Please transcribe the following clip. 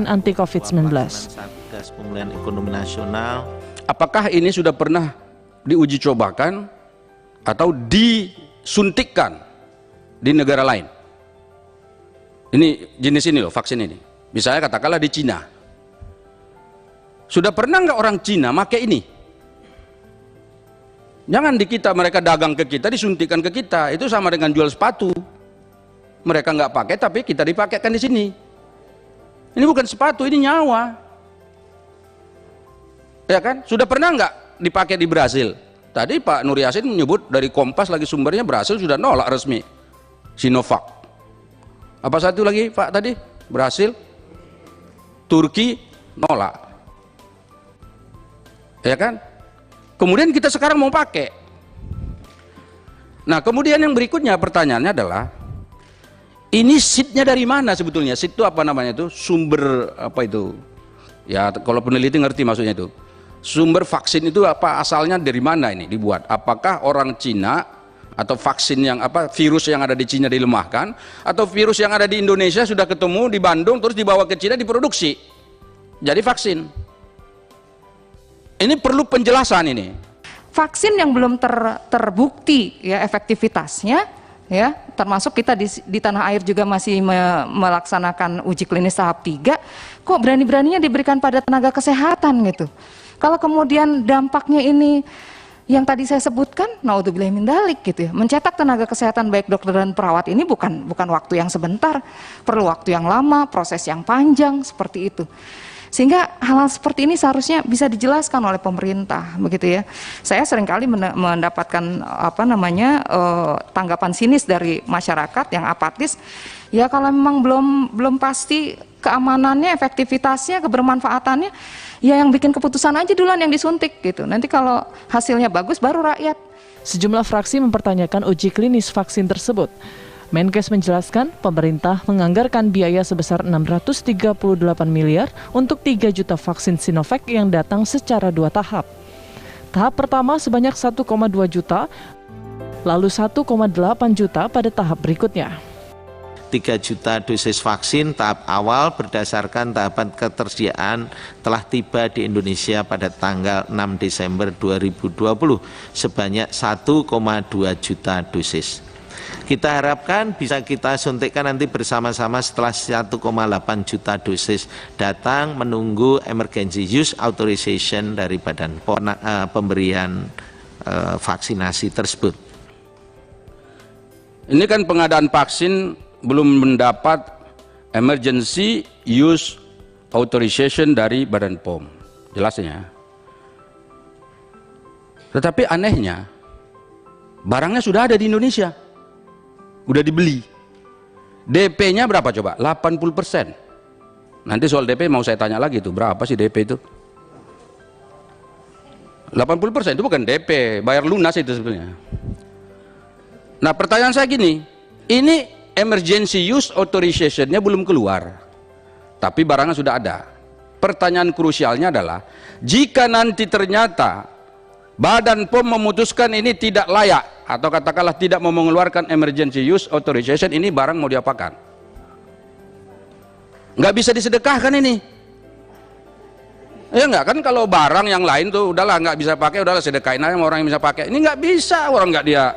anti COVID-19. Satgas Pemulihan Ekonomi Nasional. Apakah ini sudah pernah diuji cobakan atau disuntikkan di negara lain? Ini jenis ini loh, vaksin ini. Misalnya katakanlah di Cina. Sudah pernah nggak orang Cina pakai ini? Jangan di kita, mereka dagang ke kita, disuntikan ke kita. Itu sama dengan jual sepatu. Mereka nggak pakai, tapi kita dipakaikan di sini. Ini bukan sepatu, ini nyawa. Ya kan? Sudah pernah nggak dipakai di Brasil? Tadi Pak Nur Yasin menyebut dari Kompas lagi sumbernya, Brasil sudah nolak resmi Sinovac. Apa satu lagi Pak tadi? Brasil, Turki nolak. Ya kan? Kemudian kita sekarang mau pakai. Nah, kemudian yang berikutnya pertanyaannya adalah, ini seednya dari mana sebetulnya? Seed itu apa namanya itu? Sumber apa itu? Ya kalau peneliti ngerti maksudnya itu. Sumber vaksin itu apa, asalnya dari mana ini dibuat? Apakah orang Cina atau vaksin yang apa, virus yang ada di Cina dilemahkan, atau virus yang ada di Indonesia sudah ketemu di Bandung terus dibawa ke Cina diproduksi jadi vaksin? Ini perlu penjelasan ini. Vaksin yang belum terbukti ya efektivitasnya, ya termasuk kita di tanah air juga masih melaksanakan uji klinis tahap 3, kok berani-beraninya diberikan pada tenaga kesehatan gitu. Kalau kemudian dampaknya ini yang tadi saya sebutkan, naudzubillah min dzalik gitu ya, mencetak tenaga kesehatan baik dokter dan perawat ini bukan waktu yang sebentar, perlu waktu yang lama, proses yang panjang seperti itu. Sehingga hal-hal seperti ini seharusnya bisa dijelaskan oleh pemerintah, begitu ya. Saya seringkali mendapatkan tanggapan sinis dari masyarakat yang apatis. Ya kalau memang belum pasti keamanannya, efektivitasnya, kebermanfaatannya, ya yang bikin keputusan aja duluan yang disuntik gitu. Nanti kalau hasilnya bagus baru rakyat. Sejumlah fraksi mempertanyakan uji klinis vaksin tersebut. Menkes menjelaskan pemerintah menganggarkan biaya sebesar 638 miliar untuk 3 juta vaksin Sinovac yang datang secara 2 tahap. Tahap pertama sebanyak 1,2 juta, lalu 1,8 juta pada tahap berikutnya. 3 juta dosis vaksin tahap awal berdasarkan tahapan ketersediaan telah tiba di Indonesia pada tanggal 6 Desember 2020 sebanyak 1,2 juta dosis. Kita harapkan bisa kita suntikkan nanti bersama-sama setelah 1,8 juta dosis datang, menunggu emergency use authorization dari Badan POM pemberian vaksinasi tersebut. Ini kan pengadaan vaksin belum mendapat emergency use authorization dari Badan POM, jelasnya. Tetapi anehnya, barangnya sudah ada di Indonesia, udah dibeli. DP-nya berapa coba? 80%. Nanti soal DP mau saya tanya lagi tuh, berapa sih DP itu? 80% itu bukan DP, bayar lunas itu sebetulnya. Nah pertanyaan saya gini, ini emergency use authorization-nya belum keluar, tapi barangnya sudah ada. Pertanyaan krusialnya adalah, jika nanti ternyata Badan POM memutuskan ini tidak layak, atau katakanlah tidak mau mengeluarkan emergency use authorization, ini barang mau diapakan? Nggak bisa disedekahkan ini. Ya nggak kan, kalau barang yang lain tuh udahlah nggak bisa pakai, udahlah sedekahin aja sama orang yang bisa pakai. Ini nggak bisa, orang nggak dia